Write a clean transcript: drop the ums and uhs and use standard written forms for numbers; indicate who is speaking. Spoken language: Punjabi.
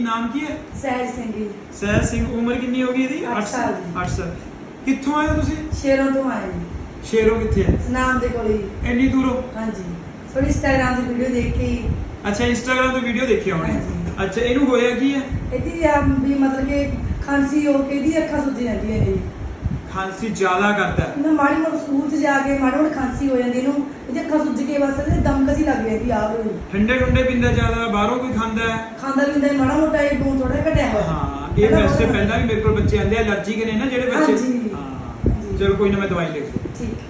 Speaker 1: ਨਾਮ ਕੀ ਹੈ?
Speaker 2: ਸਹਿਜ ਸਿੰਘ ਜੀ।
Speaker 1: ਸਹਿਜ ਸਿੰਘ। ਉਮਰ ਕਿੰਨੀ ਹੋ ਗਈ ਇਹਦੀ?
Speaker 2: 8 ਸਾਲ ਜੀ।
Speaker 1: 8 ਸਾਲ। ਕਿੱਥੋਂ ਆਏ ਹੋ ਤੁਸੀਂ?
Speaker 2: ਸ਼ੇਰੋਂ ਤੋਂ ਆਏ ਜੀ।
Speaker 1: ਸ਼ੇਰੋਂ ਕਿੱਥੇ ਹੈ?
Speaker 2: ਸਨਾਮ ਦੇ ਕੋਲ ਹੀ।
Speaker 1: ਇੰਨੀ ਦੂਰੋਂ?
Speaker 2: ਹਾਂਜੀ, ਥੋੜੀ ਇੰਸਟਾਗ੍ਰਾਮ ਦੀ ਵੀਡੀਓ ਦੇਖ ਕੇ ਹੀ।
Speaker 1: ਅੱਛਾ, ਇੰਸਟਾਗ੍ਰਾਮ ਤੋਂ ਵੀਡੀਓ ਦੇਖੀ ਹੋਣੀ।
Speaker 2: ਹਾਂਜੀ।
Speaker 1: ਅੱਛਾ, ਇਹਨੂੰ ਹੋਇਆ ਕੀ ਹੈ?
Speaker 2: ਇਹਦੀ ਵੀ ਮਤਲਬ ਕਿ ਖਾਂਸੀ ਹੋ ਕੇ ਇਹਦੀ ਅੱਖਾਂ ਸੁੱਜ ਜਾਂਦੀਆਂ ਨੇ।
Speaker 1: ਖਾਂਸੀ ਜ਼ਿਆਦਾ ਕਰਦਾ ਹੈ?
Speaker 2: ਨਾ ਮਾੜੀ ਮੋਟੀ ਸਕੂਲ 'ਚ ਜਾ ਕੇ ਮਾੜੀ ਮੋਟੀ ਖਾਂਸੀ ਹੋ ਜਾਂਦੀ ਇਹਨੂੰ, ਇਹਦੀ ਅੱਖਾਂ ਸੁੱਜ ਕੇ ਬਸ ਇਹਦੇ ਦਮ ਕਸੀ ਲੱਗ ਜਾਂਦੀ ਆਪ ਨੂੰ।
Speaker 1: ਠੰਡੇ ਠੰਡੇ ਪੀਂਦਾ ਜ਼ਿਆਦਾ? ਬਾਹਰੋਂ ਕੋਈ ਖਾਂਦਾ ਹੈ?
Speaker 2: ਖਾਂਦਾ ਪੀਂਦਾ ਮਾੜਾ ਮੋਟਾ ਇਹ ਨੂੰ ਥੋੜਾ ਘਟਿਆ ਹੋਇਆ।
Speaker 1: ਹਾਂ, ਇਹ ਵੈਸੇ ਪਹਿਲਾਂ ਵੀ ਮੇਰੇ ਕੋਲ ਬੱਚੇ ਆਂਦੇ ਅਲਰਜੀ ਦੇ ਨੇ ਨਾ ਜਿਹੜੇ ਬੱਚੇ।
Speaker 2: ਹਾਂਜੀ।
Speaker 1: ਹਾਂ, ਚਲੋ ਕੋਈ ਨਾ, ਮੈਂ ਦਵਾਈ ਲਿਖ ਦੂੰ।
Speaker 2: ਠੀਕ।